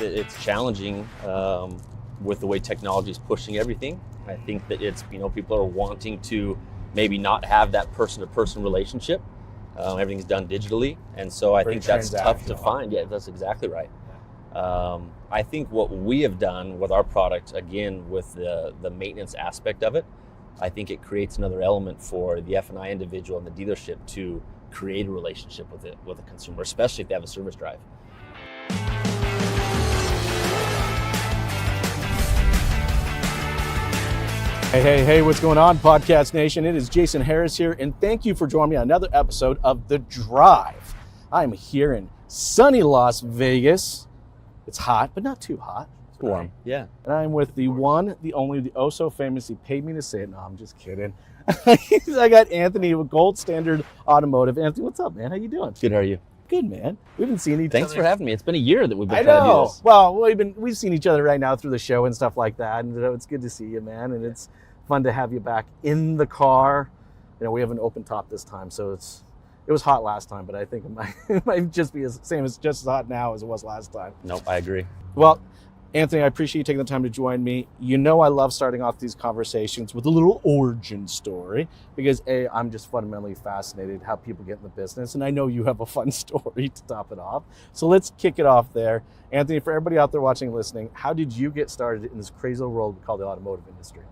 that it's challenging with the way technology is pushing everything. I think that it's, people are wanting to maybe not have that person-to-person relationship. Everything's done digitally. And so I think that's tough to find. Yeah, that's exactly right. I think what we have done with our product, again, with the maintenance aspect of it, I think it creates another element for the F&I individual and the dealership to create a relationship with a consumer, especially if they have a service drive. Hey, what's going on, Podcast Nation? It is Jason Harris here, and thank you for joining me on another episode of The Drive. I'm here in sunny Las Vegas. It's hot, but not too hot. It's warm, yeah. And I'm with the one, the only, the oh so famous, he paid me to say it. No, I'm just kidding. I got Anthony with Gold Standard Automotive. Anthony, what's up, man? How you doing? Good, how are you? Good, man. We haven't seen each other. Thanks for having me. It's been a year that we've been trying to do this. Well, we've seen each other right now through the show and stuff like that, and it's good to see you, man. And it's fun to have you back in the car. We have an open top this time, so it was hot last time, but I think it might just be just as hot now as it was last time. Nope, I agree. Well, Anthony, I appreciate you taking the time to join me. I love starting off these conversations with a little origin story because I'm just fundamentally fascinated how people get in the business, and I know you have a fun story to top it off. So let's kick it off there. Anthony, for everybody out there watching and listening, how did you get started in this crazy little world called the automotive industry?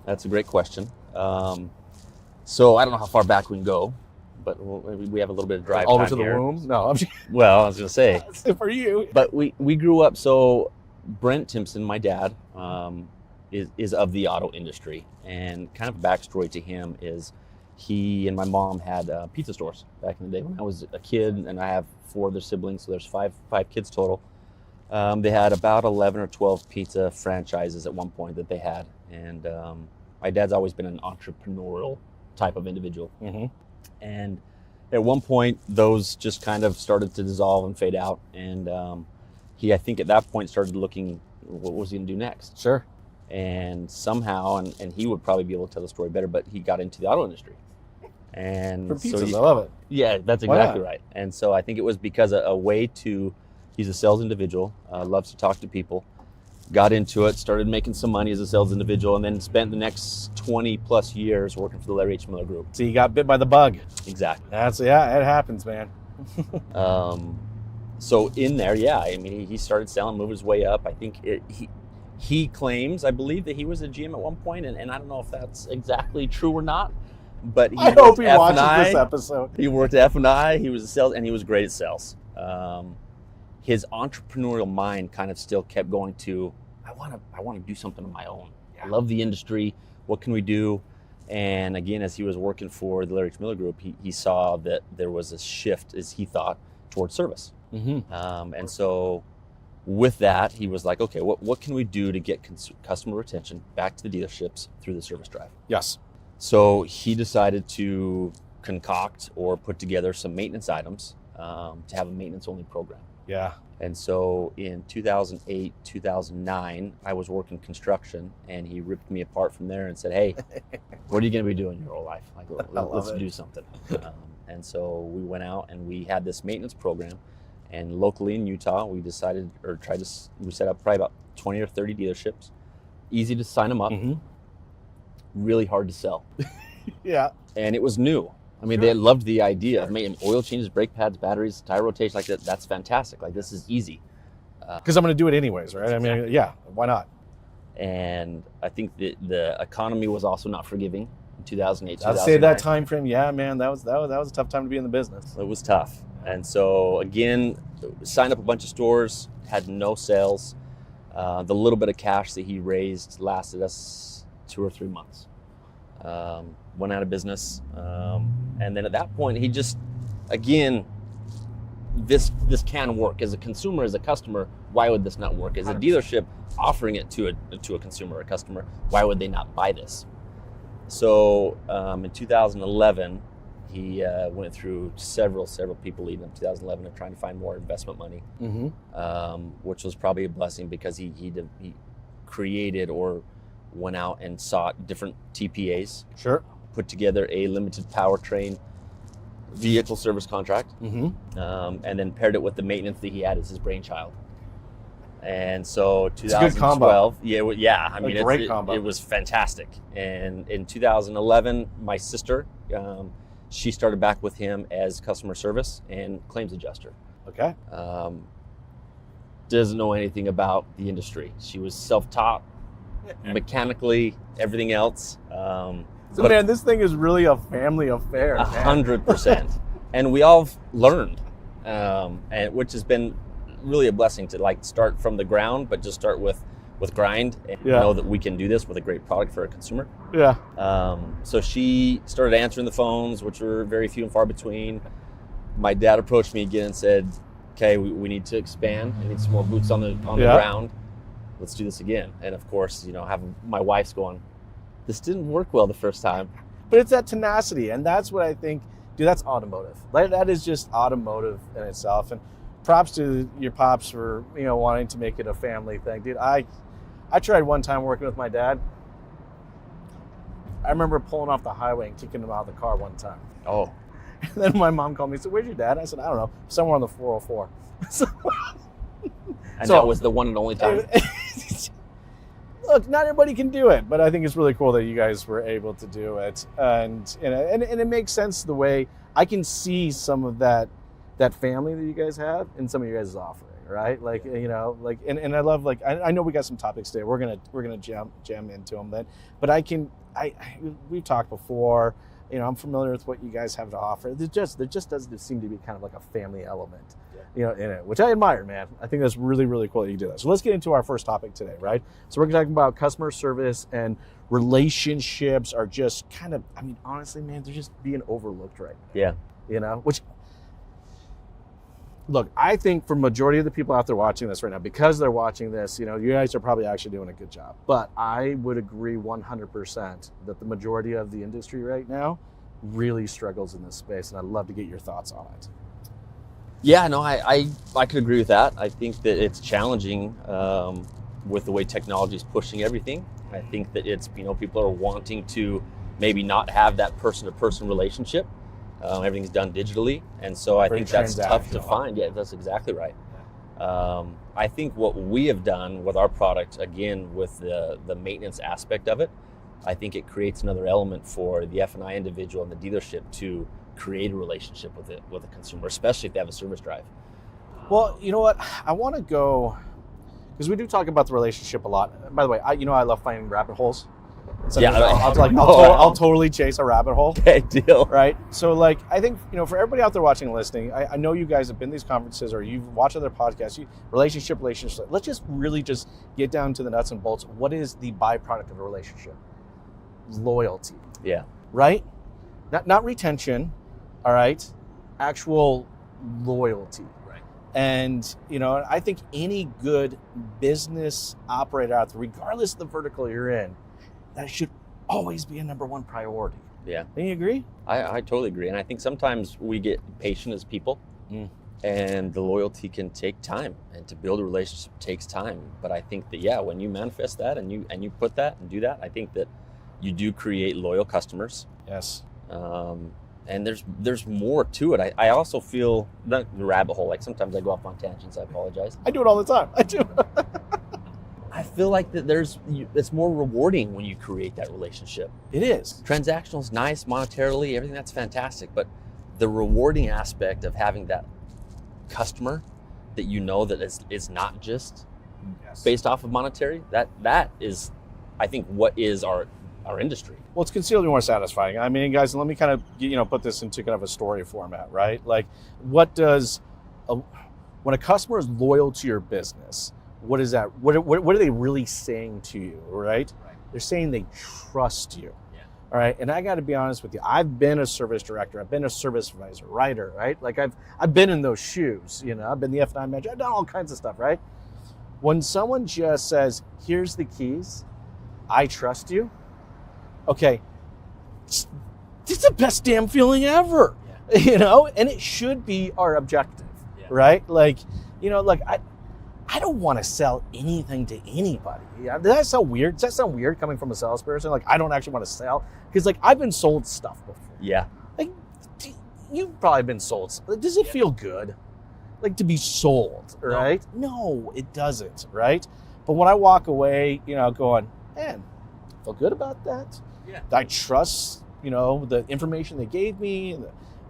That's a great question. So I don't know how far back we can go, but we have a little bit of drive all time to the here. womb? No, I'm just Well, I was going to say. for you. But we grew up, so Brent Timpson, my dad, is of the auto industry. And kind of a backstory to him is he and my mom had pizza stores back in the day when I was a kid, and I have 4 other siblings, so there's five kids total. They had about 11 or 12 pizza franchises at one point that they had. And my dad's always been an entrepreneurial type of individual. Mm-hmm. And at one point, those just kind of started to dissolve and fade out. And he, I think at that point, started looking, what was he going to do next? Sure. And somehow, and he would probably be able to tell the story better, but he got into the auto industry. And for pizzas, I love it. Yeah, that's exactly right. And so I think it was because a way to, he's a sales individual, loves to talk to people, got into it, started making some money as a sales individual, and then spent the next 20 plus years working for the Larry H. Miller Group. So you got bit by the bug. Exactly. It happens, man. So in there, he started selling, moved his way up. I think he claims, I believe, that he was a GM at one point, and I don't know if that's exactly true or not, but I hope he watches this episode. He worked at F&I, he was a sales, and he was great at sales. His entrepreneurial mind kind of still kept going to, I want to do something on my own. Yeah. I love the industry. What can we do? And again, as he was working for the Larry H. Miller Group, he saw that there was a shift, as he thought, towards service. Mm-hmm. And so with that, he was like, okay, what can we do to get customer retention back to the dealerships through the service drive? Yes. So he decided to concoct or put together some maintenance items to have a maintenance-only program. Yeah. And so in 2008, 2009, I was working construction, and he ripped me apart from there and said, hey, what are you going to be doing your whole life? Like, let's do something. And so we went out and we had this maintenance program. And locally in Utah, we decided, we set up probably about 20 or 30 dealerships. Easy to sign them up. Mm-hmm. Really hard to sell. Yeah. And it was new. I mean, They loved the idea of making oil changes, brake pads, batteries, tire rotation, like that. That's fantastic. Like, this is easy. Because I'm going to do it anyways, right? Exactly. I mean, yeah, why not? And I think the economy was also not forgiving in 2008, 2009. I'd say that time frame, yeah, man, that was a tough time to be in the business. It was tough. And so, again, signed up a bunch of stores, had no sales. The little bit of cash that he raised lasted us 2 or 3 months. Went out of business. And then at that point, he just, again, this can work. As a consumer, as a customer, why would this not work? As a dealership offering it to a consumer or a customer, why would they not buy this? So in 2011, he went through several people leading up to 2011 of trying to find more investment money, mm-hmm. Which was probably a blessing because he created or went out and sought different TPAs. Sure. Put together a limited powertrain vehicle service contract, mm-hmm. And then paired it with the maintenance that he had as his brainchild. And so It's a good combo. 2012, yeah. I mean, great combo. It was fantastic. And in 2011, my sister, she started back with him as customer service and claims adjuster. Okay. Doesn't know anything about the industry. She was self-taught, mechanically, everything else. So man, this thing is really a family affair. 100%. And we all learned, and which has been really a blessing to like start from the ground, but just start with grind and know that we can do this with a great product for a consumer. Yeah. So she started answering the phones, which were very few and far between. My dad approached me again and said, okay, we need to expand. I need some more boots on the ground. Let's do this again. And of course, having my wife's going, this didn't work well the first time. But it's that tenacity, and that's what I think, dude, that's automotive. Like, that is just automotive in itself. And props to your pops for, wanting to make it a family thing. Dude, I tried one time working with my dad. I remember pulling off the highway and kicking him out of the car one time. Oh. And then my mom called me and said, where's your dad? I said, I don't know, somewhere on the 404. And that was the one and only time. Look, not everybody can do it, but I think it's really cool that you guys were able to do it. And it makes sense the way I can see some of that family that you guys have in some of your guys' offering, right? Like, and I love, like, I know we got some topics today. We're gonna jam into them then, but we've talked before. I'm familiar with what you guys have to offer. There just doesn't seem to be kind of like a family element, in it, which I admire, man. I think that's really, really cool that you do that. So let's get into our first topic today, right? So we're talking about customer service, and relationships are just kind of, honestly, man, they're just being overlooked right now. Yeah. Which, look, I think for majority of the people out there watching this right now, because they're watching this, you guys are probably actually doing a good job. But I would agree 100% that the majority of the industry right now really struggles in this space, and I'd love to get your thoughts on it. Yeah, no, I could agree with that. I think that it's challenging with the way technology is pushing everything. I think that it's, people are wanting to maybe not have that person-to-person relationship. Everything's done digitally, and so I think that's tough to find. Yeah, that's exactly right. I think what we have done with our product, again, with the maintenance aspect of it, I think it creates another element for the F&I individual and the dealership to create a relationship with a consumer, especially if they have a service drive. Well, you know what? I want to go, because we do talk about the relationship a lot. By the way, I love finding rabbit holes. I'll totally chase a rabbit hole. Okay, deal. Right? So, I think, for everybody out there watching and listening, I know you guys have been to these conferences or you've watched other podcasts, relationship. Let's just really just get down to the nuts and bolts. What is the byproduct of a relationship? Loyalty. Yeah. Right? Not retention, all right? Actual loyalty. Right. And, I think any good business operator out there, regardless of the vertical you're in, that should always be a number one priority. Yeah. Do you agree? I totally agree. And I think sometimes we get patient as people, and the loyalty can take time, and to build a relationship takes time. But I think that, when you manifest that and you put that and do that, I think that you do create loyal customers. Yes. And there's more to it. I also feel the rabbit hole. Like sometimes I go off on tangents. I apologize. I do it all the time. I do. I feel like that it's more rewarding when you create that relationship. It is. Transactional is nice, monetarily, everything that's fantastic, but the rewarding aspect of having that customer that that is not just based off of monetary, that is, I think, what is our industry. Well, it's considerably more satisfying. Guys, let me kind of put this into kind of a story format, right? Like, when a customer is loyal to your business, what is that? What are they really saying to you, right? They're saying they trust you. Yeah. All right. And I got to be honest with you. I've been a service director. I've been a service supervisor, writer, right? Like I've been in those shoes. I've been the F&I manager. I've done all kinds of stuff, right? When someone just says, "Here's the keys, I trust you," okay, it's the best damn feeling ever. Yeah. And it should be our objective, right? Like, I don't want to sell anything to anybody. Yeah, does that sound weird? Does that sound weird coming from a salesperson? Like, I don't actually want to sell, because I've been sold stuff before. Yeah. Like, you've probably been sold. Does it feel good? like to be sold, right? No, it doesn't, right? But when I walk away, going, man, I feel good about that. Yeah. I trust, the information they gave me,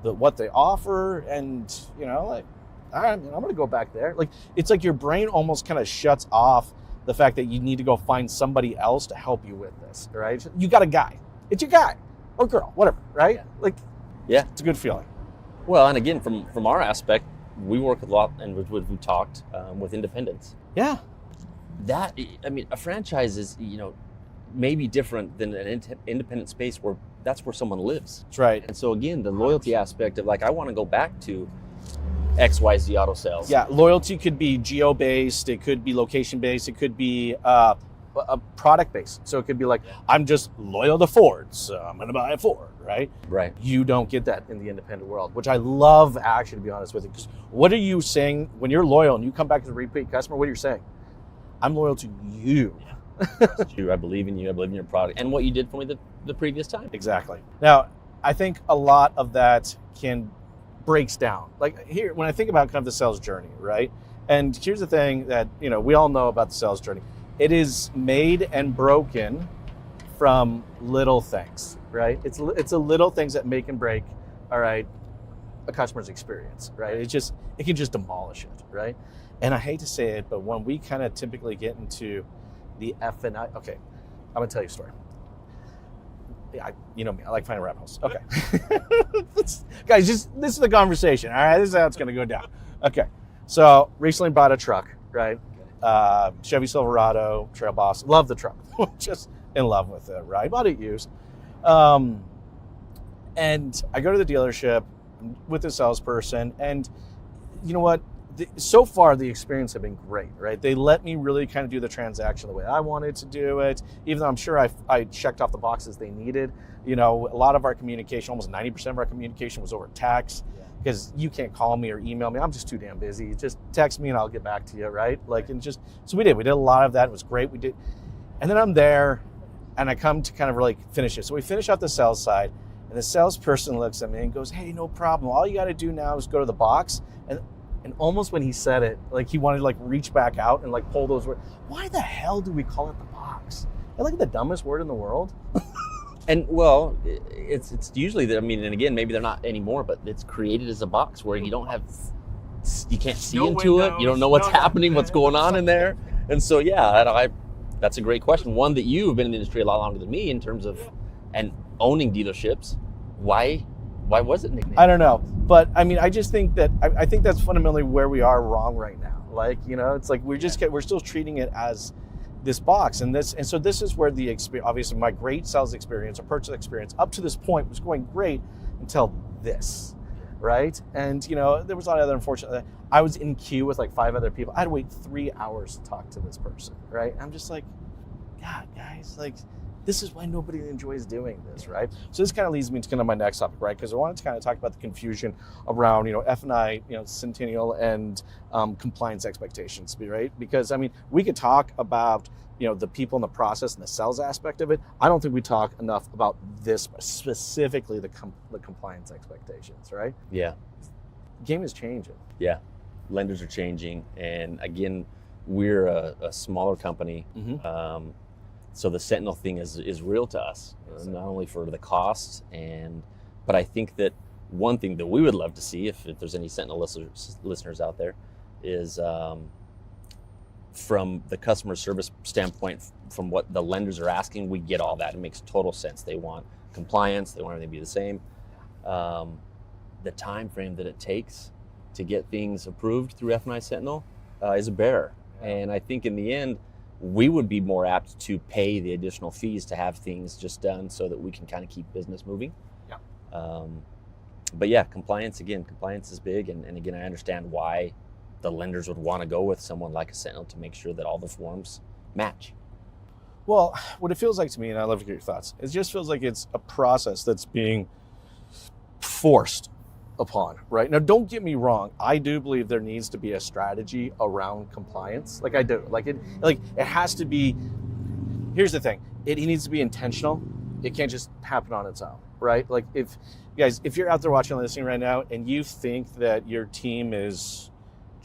the what they offer, and like, all right, man, I'm gonna go back there. Like, it's like your brain almost kind of shuts off the fact that you need to go find somebody else to help you with this, right? You got a guy. It's your guy or girl, whatever, right? Yeah. Like, yeah, it's a good feeling. Well, and again, from our aspect, we work a lot, and we talked with independents. Yeah. That, I mean, a franchise is, maybe different than an independent space where that's where someone lives. That's right. And so again, the loyalty aspect of like, I want to go back to XYZ Auto Sales. Yeah, loyalty could be geo-based, it could be location-based, it could be a product-based. So it could be like, I'm just loyal to Ford, so I'm going to buy a Ford, right? Right. You don't get that in the independent world, which I love, actually, to be honest with you. Because what are you saying when you're loyal and you come back as a repeat customer? What are you saying? I'm loyal to you. I believe in you. I believe in your product and what you did for me the previous time. Exactly. Now, I think a lot of that breaks down. Like here, when I think about kind of the sales journey, right? And here's the thing that, we all know about the sales journey. It is made and broken from little things, right? It's a little things that make and break, all right, a customer's experience, right? It can just demolish it, right? And I hate to say it, but when we kind of typically get into the F&I, okay, I'm gonna tell you a story. Yeah, you know me, I like finding rabbit holes. Okay. Guys, this is the conversation, all right? This is how it's gonna go down. Okay, so recently bought a truck, right? Chevy Silverado, Trail Boss. Love the truck. Just in love with it, right? Bought it used. And I go to the dealership with the salesperson, and you know what? So far, the experience have been great, right? They let me really kind of do the transaction the way I wanted to do it, even though I'm sure I checked off the boxes they needed. A lot of our communication, almost 90% of our communication was over text, because you can't call me or email me. I'm just too damn busy. Just text me and I'll get back to you, right? So we did a lot of that. It was great. We did. And then I'm there and I come to kind of like finish it. So we finish out the sales side, and the salesperson looks at me and goes, hey, no problem. All you got to do now is go to the box. And almost when he said it, like he wanted to like reach back out and like pull those words. Why the hell do we call it the box? It's like the dumbest word in the world. And well, it's usually that, I mean, and again, maybe they're not anymore, but it's created as a box where you can't see No into windows, it. You don't know what's happening, nothing. what's going on in there. And so, yeah, that's a great question. One that you have been in the industry a lot longer than me in terms of, and owning dealerships. Why was it nicknamed? I don't know. But I mean, I just think that, I think that's fundamentally where we are wrong right now. Like, it's like we're still treating it as this box, and so this is where the experience, obviously my great sales experience or purchase experience up to this point was going great until this, right? And there was a lot of other unfortunate. I was in queue with like 5 other people. I had to wait 3 hours to talk to this person, right? I'm just like, God, guys, like this is why nobody enjoys doing this, right? So this kind of leads me to kind of my next topic, right? Because I wanted to kind of talk about the confusion around, F&I, Centennial and compliance expectations, right? Because I mean, we could talk about, the people in the process and the sales aspect of it. I don't think we talk enough about this specifically, the compliance expectations, right? Yeah. The game is changing. Yeah. Lenders are changing, and again, we're a smaller company. Mm-hmm. So the Sentinel thing is real to us, not only for the costs, but I think that one thing that we would love to see, if there's any Sentinel listeners out there, is from the customer service standpoint, from what the lenders are asking, we get all that. It makes total sense. They want compliance. They want everything to be the same. The time frame that it takes to get things approved through F&I Sentinel is a bear. And I think in the end, we would be more apt to pay the additional fees to have things just done so that we can kind of keep business moving. Yeah. But yeah, compliance is big. And again, I understand why the lenders would want to go with someone like a Sentinel to make sure that all the forms match. Well, what it feels like to me, and I'd love to get your thoughts, it just feels like it's a process that's being forced upon, right? Now, don't get me wrong. I do believe there needs to be a strategy around compliance. Like I do. It has to be, here's the thing. It needs to be intentional. It can't just happen on its own, right? Like if you're out there watching and listening right now and you think that your team is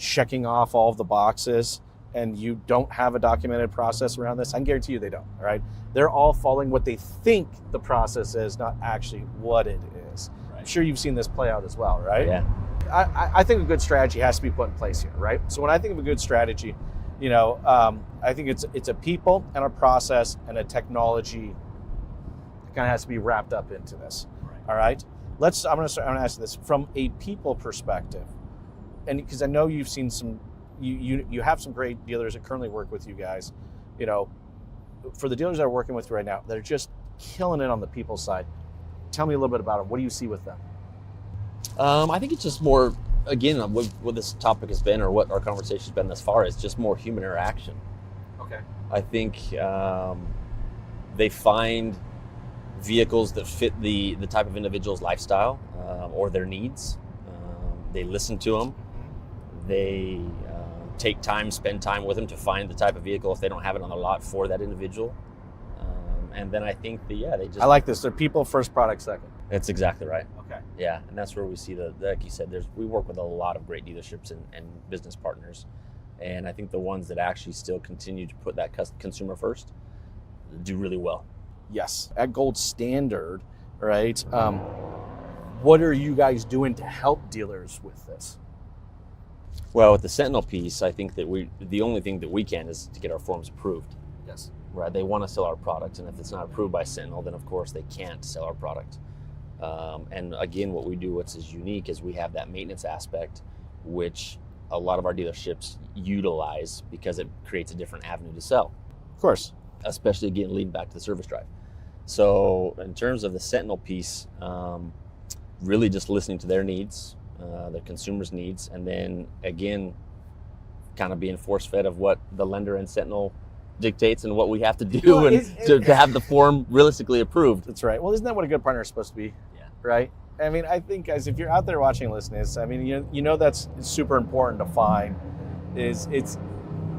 checking off all of the boxes and you don't have a documented process around this, I can guarantee you they don't, all right? They're all following what they think the process is, not actually what it is. Right. I'm sure you've seen this play out as well, right? Yeah. I think a good strategy has to be put in place here, right? So when I think of a good strategy, I think it's a people and a process and a technology that kind of has to be wrapped up into this, right. All right? I'm going to ask you this from a people perspective, and because I know you've seen some, you have some great dealers that currently work with you guys. For the dealers that are working with you right now, that are just killing it on the people side. Tell me a little bit about them. What do you see with them? I think it's just more, again, what this topic has been, or what our conversation has been thus far, is just more human interaction. Okay. I think they find vehicles that fit the type of individual's lifestyle or their needs. They listen to them. They spend time with them to find the type of vehicle, if they don't have it on the lot, for that individual. And then I think they just... I like this. They're people first, product second. That's exactly right. Okay. Yeah, and that's where we see like you said, we work with a lot of great dealerships and business partners. And I think the ones that actually still continue to put that consumer first do really well. Yes. At Gold Standard, right? What are you guys doing to help dealers with this? Well, with the Sentinel piece, I think that the only thing that we can is to get our forms approved. Yes. Right. They want to sell our product, and if it's not approved by Sentinel, then of course they can't sell our product. And again, what we do, what's is unique, is we have that maintenance aspect, which a lot of our dealerships utilize because it creates a different avenue to sell. Of course. Especially, again, leading back to the service drive. So in terms of the Sentinel piece, really just listening to their needs, the consumer's needs, and then again, kind of being force-fed of what the lender and Sentinel dictates and what we have to do to have the form realistically approved. That's right. Well, isn't that what a good partner is supposed to be? Yeah. Right? I mean, I think, guys, if you're out there watching and listening to this, I mean, you know that's super important to find. I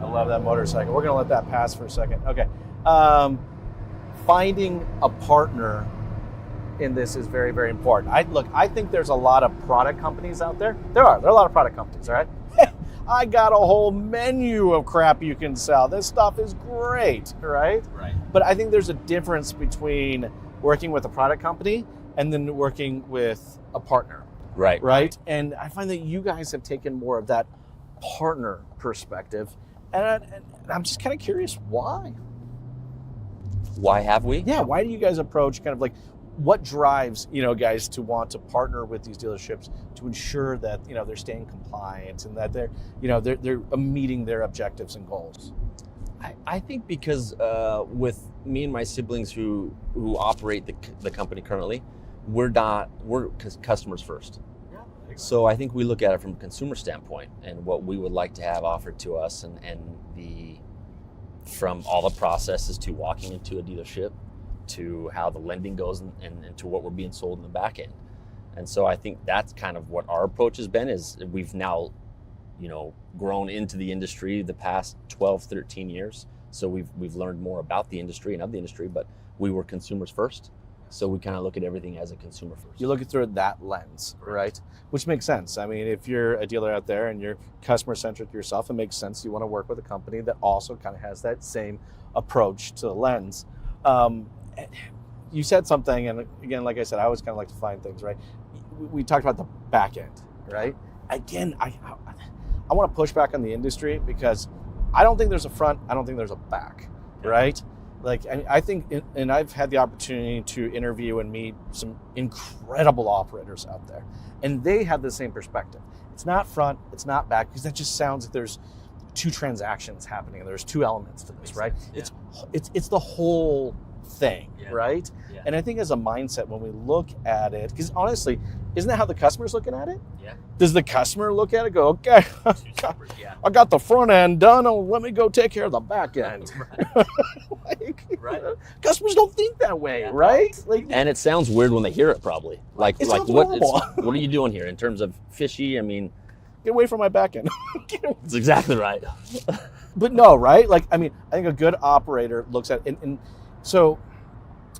love that motorcycle. We're going to let that pass for a second. Okay. Finding a partner in this is very, very important. I think there's a lot of product companies out there. There are a lot of product companies, all right? I got a whole menu of crap you can sell. This stuff is great, right? Right. But I think there's a difference between working with a product company and then working with a partner. Right. Right? And I find that you guys have taken more of that partner perspective. And I'm just kind of curious, why? Why have we? Yeah, why do you guys approach kind of like, what drives, guys to want to partner with these dealerships to ensure that, they're staying compliant and that they're meeting their objectives and goals? I think because with me and my siblings who operate the company currently, we're customers first. Yeah. So I think we look at it from a consumer standpoint and what we would like to have offered to us, and from all the processes to walking into a dealership, to how the lending goes and to what we're being sold in the back end. And so I think that's kind of what our approach has been, is we've now, grown into the industry the past 12, 13 years. So we've learned more about the industry and of the industry, but we were consumers first. So we kind of look at everything as a consumer first. You look at through that lens, right? Which makes sense. I mean, if you're a dealer out there and you're customer centric yourself, it makes sense. You want to work with a company that also kind of has that same approach to the lens. You said something, and again, like I said, I always kind of like to find things, right? We talked about the back end, right? Again, I want to push back on the industry because I don't think there's a front, I don't think there's a back, right? Like, I think, and I've had the opportunity to interview and meet some incredible operators out there, and they have the same perspective. It's not front, it's not back, because that just sounds like there's two transactions happening, and there's two elements to this, right? Yeah. It's the whole thing, right? Yeah. And I think as a mindset, when we look at it, because honestly, isn't that how the customer's looking at it? Yeah. Does the customer look at it, go, okay, I got the front end done, let me go take care of the back end. Right. Customers don't think that way, right? Like, and it sounds weird when they hear it, probably. Like what are you doing here in terms of fishy? I mean, get away from my back end. That's exactly right. But no, right? Like, I mean, I think a good operator looks at it, and so,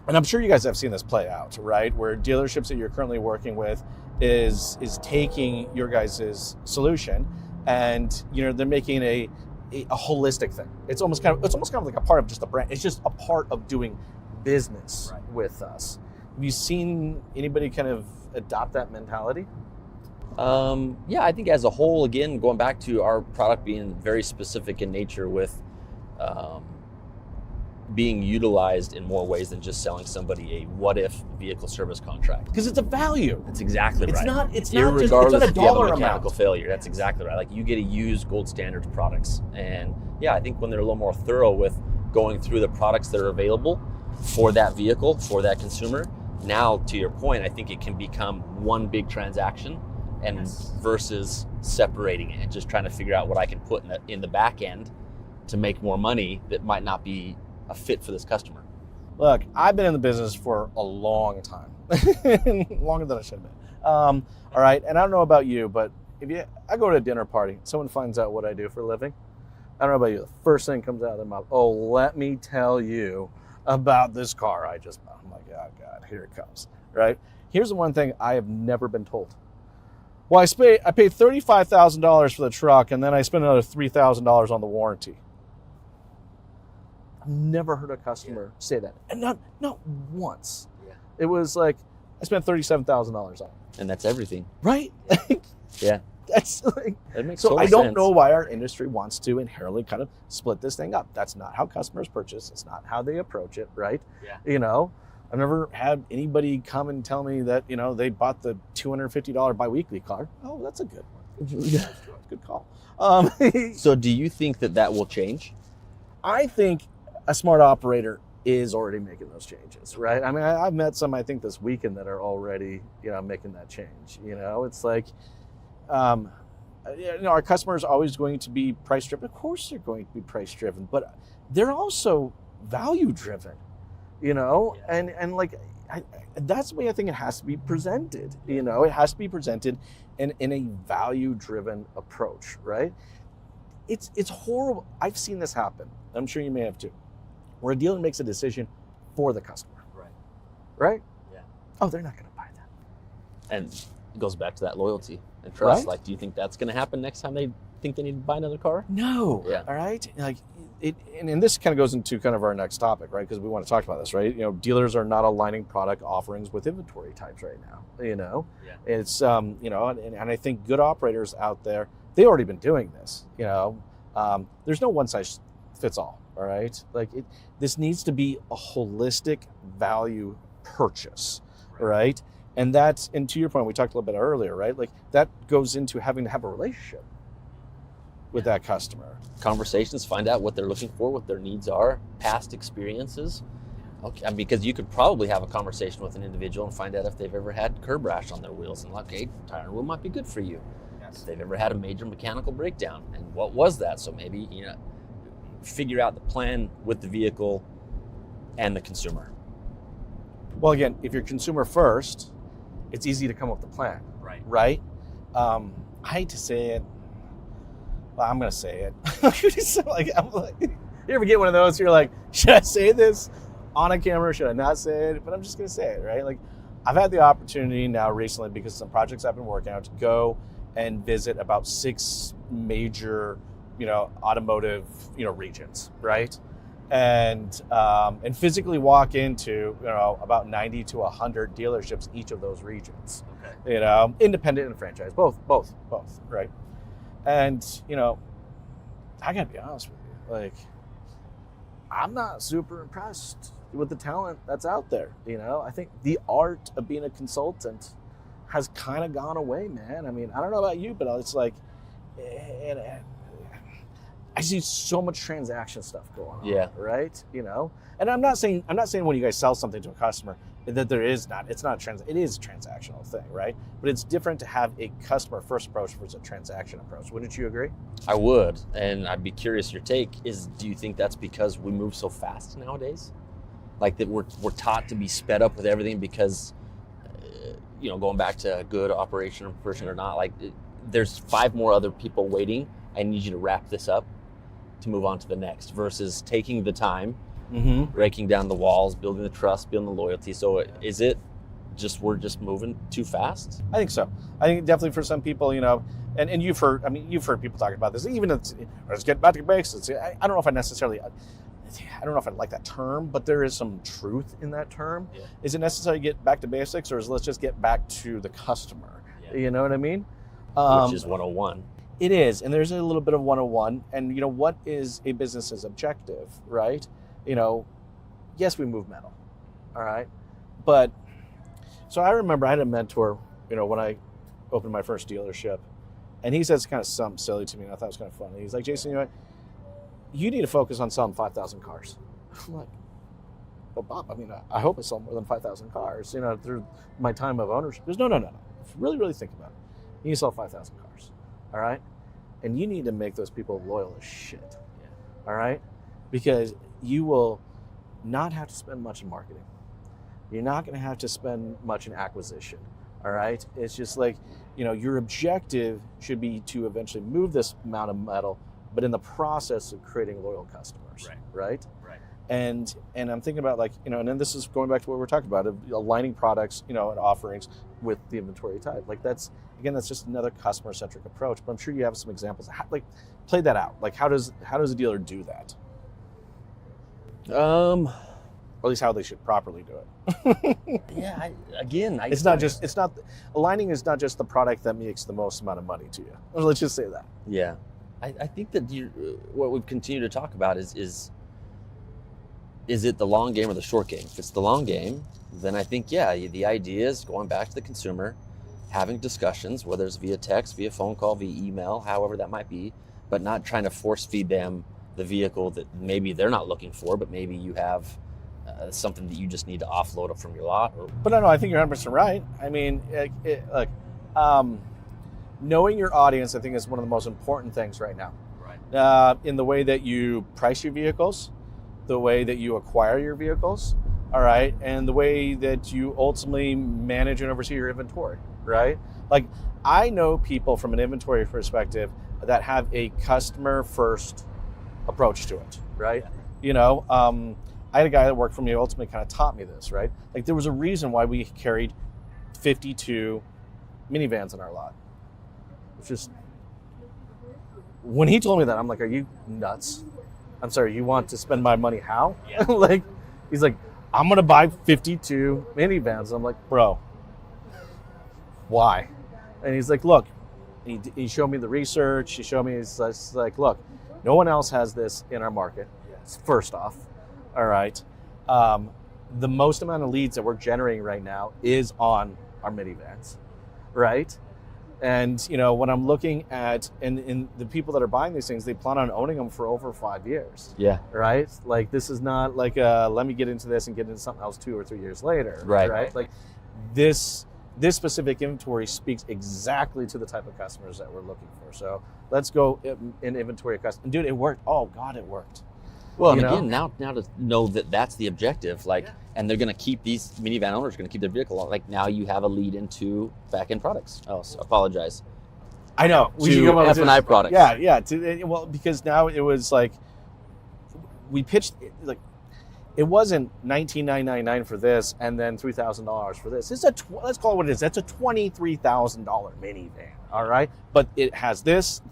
and I'm sure you guys have seen this play out, right? Where dealerships that you're currently working with is taking your guys' solution and they're making a holistic thing. It's almost kind of like a part of just the brand. It's just a part of doing business with us. Have you seen anybody kind of adopt that mentality? Yeah, I think as a whole, again, going back to our product being very specific in nature with being utilized in more ways than just selling somebody a what-if vehicle service contract. Because it's a value. That's exactly right. It's not Irregardless just, it's not a if you have dollar a mechanical amount. failure. That's exactly right. Like, you get to use gold standards products. And yeah, I think when they're a little more thorough with going through the products that are available for that vehicle, for that consumer, now to your point, I think it can become one big transaction and versus separating it and just trying to figure out what I can put in the back end to make more money that might not be a fit for this customer. Look, I've been in the business for a long time, longer than I should have been. All right, and I don't know about you, but I go to a dinner party, someone finds out what I do for a living. I don't know about you. The first thing comes out of their mouth, "Oh, let me tell you about this car I just bought." I'm like, "Oh God, here it comes." Right? Here's the one thing I have never been told. Well, I paid $35,000 for the truck, and then I spent another $3,000 on the warranty. I've never heard a customer say that, and not once. Yeah. It was like, I spent $37,000 on it, And that's everything. right? Yeah. That's like, That makes so total I don't sense. know why our industry wants to inherently kind of split this thing up. That's not how customers purchase. It's not how they approach it, right? Yeah. I've never had anybody come and tell me that, they bought the $250 biweekly car. Oh, that's a good one. Good call. So do you think that will change? I think a smart operator is already making those changes, right? I mean, I've met some, I think, this weekend that are already, making that change. It's like, our customers are always going to be price driven. Of course, they're going to be price driven, but they're also value driven, and like, that's the way I think it has to be presented. It has to be presented in a value driven approach, right? It's horrible. I've seen this happen. I'm sure you may have too, where a dealer makes a decision for the customer. Right? Yeah. Oh, they're not going to buy that. And it goes back to that loyalty and trust. Right. Like, do you think that's going to happen next time they think they need to buy another car? No. Yeah. All right. Like it, and this kind of goes into kind of our next topic, right? Because we want to talk about this, right? Dealers are not aligning product offerings with inventory types right now. Yeah. It's and I think good operators out there, they've already been doing this. There's no one size fits all. All right. Like this needs to be a holistic value purchase, right? And to your point, we talked a little bit earlier, right? Like that goes into having to have a relationship with that customer. Conversations, find out what they're looking for, what their needs are, past experiences. Okay, because you could probably have a conversation with an individual and find out if they've ever had curb rash on their wheels, and like, hey, tire and wheel might be good for you. If they've ever had a major mechanical breakdown, and what was that? So maybe figure out the plan with the vehicle and the consumer. Well, again, if you're consumer first, it's easy to come up with a plan, right? I hate to say it. Well, I'm going to say it. I'm like, you ever get one of those? You're like, should I say this on a camera? Should I not say it? But I'm just going to say it, right? Like, I've had the opportunity now recently, because of some projects I've been working on, to go and visit about 6 major, automotive, regions, right? And physically walk into, about 90 to 100 dealerships, each of those regions. Okay. Independent and franchise, both, right? And, I gotta be honest with you, like, I'm not super impressed with the talent that's out there. I think the art of being a consultant has kind of gone away, man. I mean, I don't know about you, but it's like, I see so much transaction stuff going on. Yeah. Right. And I'm not saying when you guys sell something to a customer that it is a transactional thing, right? But it's different to have a customer first approach versus a transaction approach. Wouldn't you agree? I would, and I'd be curious your take is, do you think that's because we move so fast nowadays? Like that we're taught to be sped up with everything because, going back to a good operation person or not, like there's 5 more other people waiting. I need you to wrap this up to move on to the next, versus taking the time, breaking down the walls, building the trust, building the loyalty. So is it we're just moving too fast? I think so. I think definitely for some people, and you've heard people talking about this. Even let's get back to basics. I don't know if I don't know if I like that term, but there is some truth in that term. Yeah. Is it necessary to get back to basics, or is let's just get back to the customer? Yeah. You know what I mean? Which is 101. It is, and there's a little bit of 101. And what is a business's objective, right? Yes, we move metal, all right, but so I remember I had a mentor, when I opened my first dealership, and he says kind of something silly to me, and I thought it was kind of funny. He's like, Jason, you need to focus on selling 5,000 cars. I'm like, well, Bob, I hope I sell more than 5,000 cars, through my time of ownership. He goes, no. If you really think about it, you need to sell 5,000 cars, all right? And you need to make those people loyal as shit, all right? Because you will not have to spend much in marketing. You're not going to have to spend much in acquisition, all right? It's just like, your objective should be to eventually move this amount of metal, but in the process of creating loyal customers, right? And I'm thinking about and then this is going back to what we're talking about, of aligning products, and offerings with the inventory type. That's just another customer-centric approach. But I'm sure you have some examples. Play that out. How does a dealer do that? Or at least how they should properly do it. Yeah. Aligning is not just the product that makes the most amount of money to you. Let's just say that. Yeah. I think that what we've continued to talk about is it the long game or the short game? If it's the long game, then I think, the idea is going back to the consumer, having discussions, whether it's via text, via phone call, via email, however that might be, but not trying to force feed them the vehicle that maybe they're not looking for, but maybe you have something that you just need to offload from your lot. But no, I think you're 100% right. Knowing your audience, I think, is one of the most important things right now. Right. In the way that you price your vehicles, the way that you acquire your vehicles, all right, and the way that you ultimately manage and oversee your inventory, right? I know people from an inventory perspective that have a customer-first approach to it, right? Yeah. I had a guy that worked for me who ultimately kind of taught me this, right? There was a reason why we carried 52 minivans in our lot. It's just, when he told me that, I'm like, are you nuts? I'm sorry, you want to spend my money how? Yeah. He's like, I'm going to buy 52 minivans. I'm like, bro, why? And he's like, look, he showed me the research. He showed me, it's like, look, no one else has this in our market. First off, all right. The most amount of leads that we're generating right now is on our minivans, right? And, when I'm looking at, and the people that are buying these things, they plan on owning them for over 5 years. Yeah. Right? This is not let me get into this and get into something else 2 or 3 years later. Right? This specific inventory speaks exactly to the type of customers that we're looking for. So let's go in inventory of customers. Dude, it worked. Oh, God, it worked. Well, and again, now to know that that's the objective, and they're going to keep these minivan owners going to keep their vehicle. Now you have a lead into back-end products. Oh, so apologize. I know. We should go about F&I products. Yeah. Because now it was we pitched it wasn't $19,999 for this and then $3,000 for this. It's let's call it what it is. That's a $23,000 minivan. All right, but it has this, and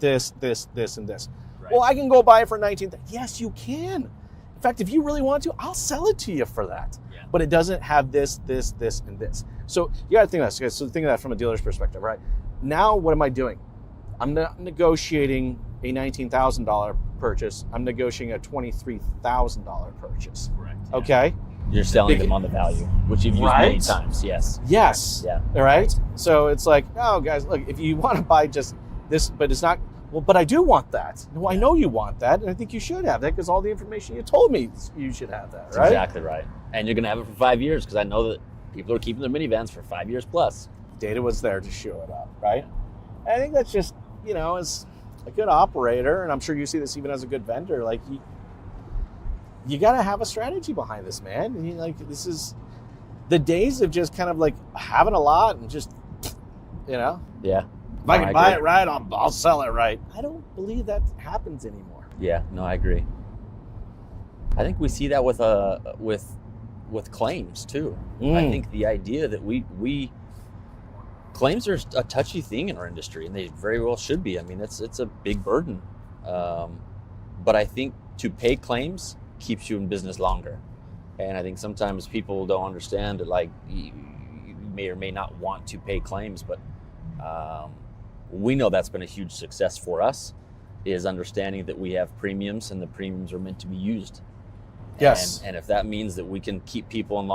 this. Right. Well, I can go buy it for $19,000. Yes, you can. In fact, if you really want to, I'll sell it to you for that. Yeah. But it doesn't have this, and this. So you got to think of that. So think of that from a dealer's perspective, right? Now, what am I doing? I'm not negotiating a $19,000 purchase. I'm negotiating a $23,000 purchase. Correct. Yeah. Okay. You're selling them on the value, which you've used many times. Yes. Yeah. All right. So it's oh, guys, look, if you want to buy just this, but it's not. Well, but I do want that. No, I know you want that, and I think you should have that because all the information you told me you should have that, right? That's exactly right. And you're going to have it for 5 years because I know that people are keeping their minivans for 5 years plus. Data was there to show it up, right? And I think that's just, as a good operator, and I'm sure you see this even as a good vendor, you got to have a strategy behind this, man. And this is the days of just kind of having a lot and just, Yeah. If I can buy it right, I'll sell it right. I don't believe that happens anymore. Yeah, no, I agree. I think we see that with with claims too. I Mm. think the idea that we claims are a touchy thing in our industry, and they very well should be. I mean, it's a big burden, but I think to pay claims keeps you in business longer. And I think sometimes people don't understand that, like, you may or may not want to pay claims, but we know that's been a huge success for us, is understanding that we have premiums, and the premiums are meant to be used. Yes. And if that means that we can keep people in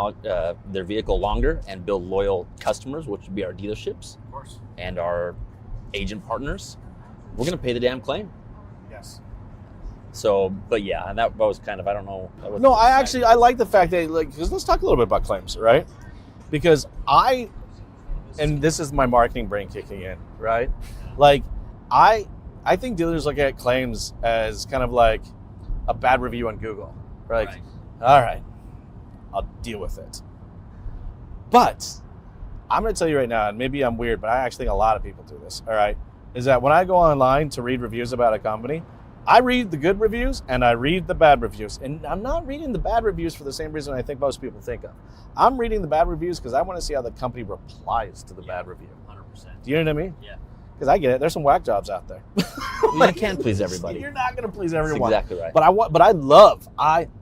their vehicle longer and build loyal customers, which would be our dealerships Of course. and our agent partners, we're going to pay the damn claim. Yes. So, but yeah, and that was kind of, I don't know. No, I like the fact that, like, because let's talk a little bit about claims, right? Because and this is my marketing brain kicking in, right? Like, I think dealers look at claims as kind of like a bad review on Google. Like, Right. all right, I'll deal with it. But I'm going to tell you right now, and maybe I'm weird, but I actually think a lot of people do this, all right, is that when I go online to read reviews about a company, I read the good reviews and I read the bad reviews. And I'm not reading the bad reviews for the same reason I think most people think of. I'm reading the bad reviews because I want to see how the company replies to the bad review. 100%. Do you know what I mean? Yeah. Because I get it. There's some whack jobs out there. You can't please everybody. You're not going to please That's everyone. exactly right. But I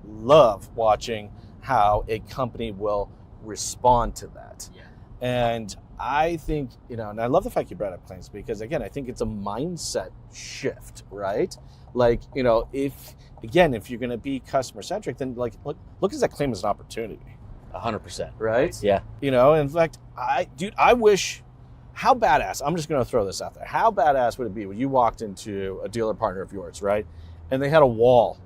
love watching how a company will respond to that. Yeah. And I think, and I love the fact you brought up claims, because again, I think it's a mindset shift, right? Like, if you're going to be customer centric, then like, look at that claim as an opportunity. 100%. Right? Yeah. In fact, I wish, how badass, I'm just going to throw this out there. How badass would it be when you walked into a dealer partner of yours, right? And they had a wall,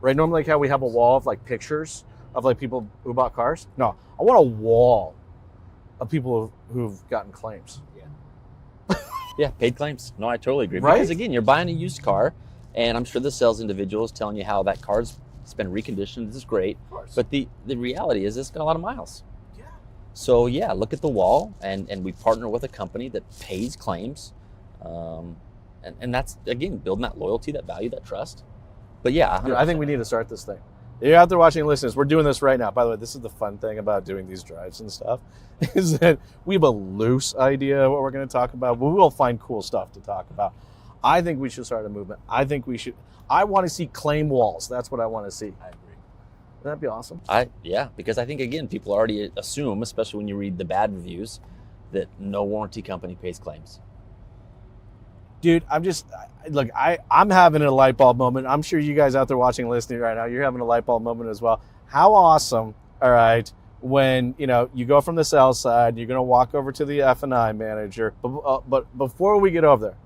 right? Normally, like how we have a wall of like pictures of like people who bought cars. No, I want a wall of people who've gotten claims. Yeah, paid claims. No, I totally agree. Right? Because again, you're buying a used car, and I'm sure the sales individual is telling you how that car's been reconditioned. This is great. Of course. But the reality is it's got a lot of miles. Yeah. So yeah, look at the wall, and we partner with a company that pays claims. And that's, again, building that loyalty, that value, that trust. But yeah, Dude, I think we need to start this thing. You're out there watching, listeners. We're doing this right now. By the way, this is the fun thing about doing these drives and stuff, is that we have a loose idea of what we're going to talk about, but we will find cool stuff to talk about. I think we should start a movement. I want to see claim walls. That's what I want to see. I agree. That'd be awesome. Because I think, again, people already assume, especially when you read the bad reviews, that no warranty company pays claims. Dude, I'm having a light bulb moment. I'm sure you guys out there watching and listening right now, you're having a light bulb moment as well. How awesome, all right, when, you go from the sales side, you're going to walk over to the F&I manager. But before we get over there,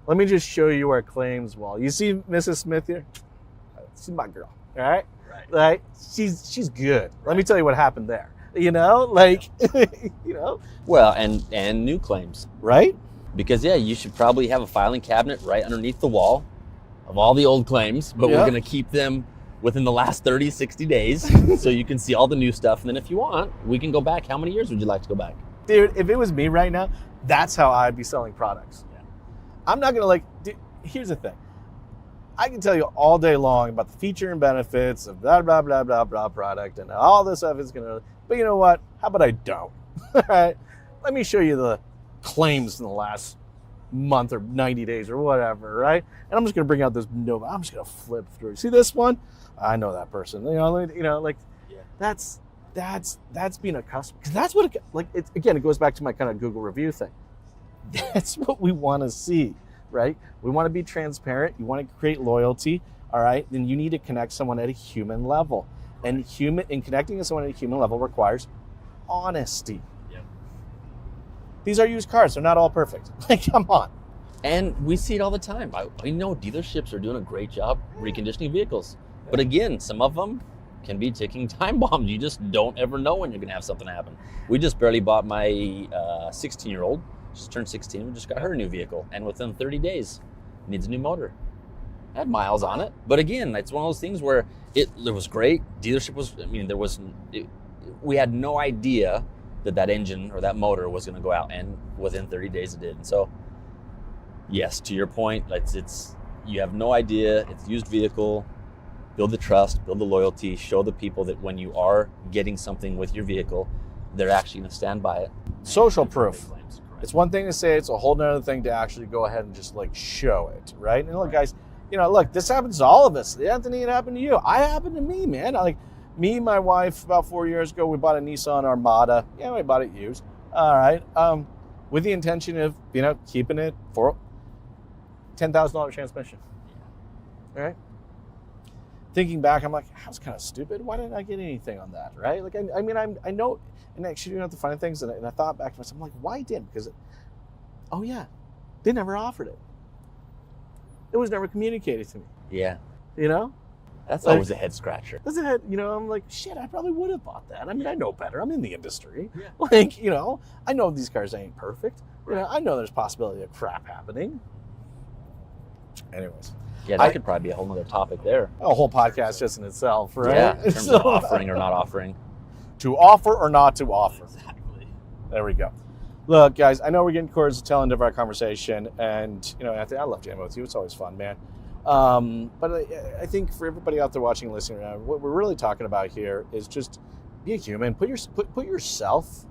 let me just show you our claims wall. You see Mrs. Smith here? She's my girl, all right? Right. Like, she's good. Right. Let me tell you what happened there. Well, and new claims. Right? Because, yeah, you should probably have a filing cabinet right underneath the wall of all the old claims, but Yeah. we're going to keep them within the last 30, 60 days so you can see all the new stuff. And then if you want, we can go back. How many years would you like to go back? Dude, if it was me right now, that's how I'd be selling products. Yeah. I'm not going to here's the thing. I can tell you all day long about the feature and benefits of blah, blah, blah, blah, blah product and all this stuff is going to, but you know what? How about I don't? All right. Let me show you the claims in the last month or 90 days or whatever, right? And I'm just going to bring out this Nova. I'm just going to flip through. See this one? I know that person. That's being a customer. Because that's what it goes back to my kind of Google review thing. That's what we want to see, right? We want to be transparent. You want to create loyalty, all right? Then you need to connect someone at a human level. And connecting with someone at a human level requires honesty. Yep. These are used cars. They're not all perfect. Like, come on. And we see it all the time. I know dealerships are doing a great job reconditioning vehicles. But again, some of them can be ticking time bombs. You just don't ever know when you're going to have something happen. We just barely bought my 16-year-old. Just turned 16. We just got her a new vehicle. And within 30 days, needs a new motor. Had miles on it. But again, it's one of those things where it was great. Dealership we had no idea that engine or that motor was going to go out. And within 30 days it did. And so, yes, to your point, it's you have no idea. It's a used vehicle. build the trust, build the loyalty, show the people that when you are getting something with your vehicle, they're actually going to stand by it. Social proof. It's one thing to say, it's a whole nother thing to actually go ahead and just like show it, right? And look, guys, look, this happens to all of us. Anthony, it happened to you. I happened to me, man. Me and my wife, about 4 years ago, we bought a Nissan Armada. Yeah, we bought it used. All right. With the intention of, keeping it for $10,000 transmission. All right. Thinking back, I'm like, that was kind of stupid. Why didn't I get anything on that, right? Like, I know, and actually, the funny things, and I thought back to myself, I'm like, why didn't? Because, they never offered it. It was never communicated to me. Yeah. That's Like, always a head scratcher. That's a head, I'm like, shit, I probably would have bought that. I mean, I know better. I'm in the industry. Yeah. Like, I know these cars ain't perfect. Right. I know there's possibility of crap happening. Anyways. Yeah, that could probably be a whole nother topic there. A whole podcast just in itself, right? Yeah, in terms of offering or not offering. To offer or not to offer. Exactly. There we go. Look, guys, I know we're getting towards the tail end of our conversation, and, Anthony, I love jamming with you. It's always fun, man. But I think for everybody out there watching and listening around, what we're really talking about here is just be a human. Put yourself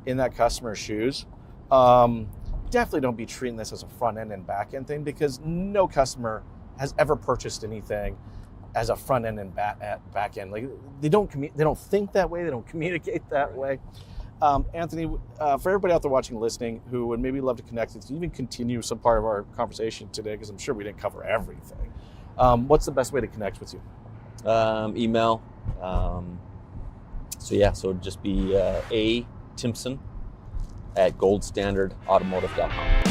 in that customer's shoes. Definitely don't be treating this as a front end and back end thing, because no customer has ever purchased anything as a front end and back end. Like they don't think that way. They don't communicate that way. Anthony, for everybody out there watching and listening who would maybe love to connect with you, even continue some part of our conversation today, because I'm sure we didn't cover everything. What's the best way to connect with you? Email. So it'd just be A Timpson at goldstandardautomotive.com.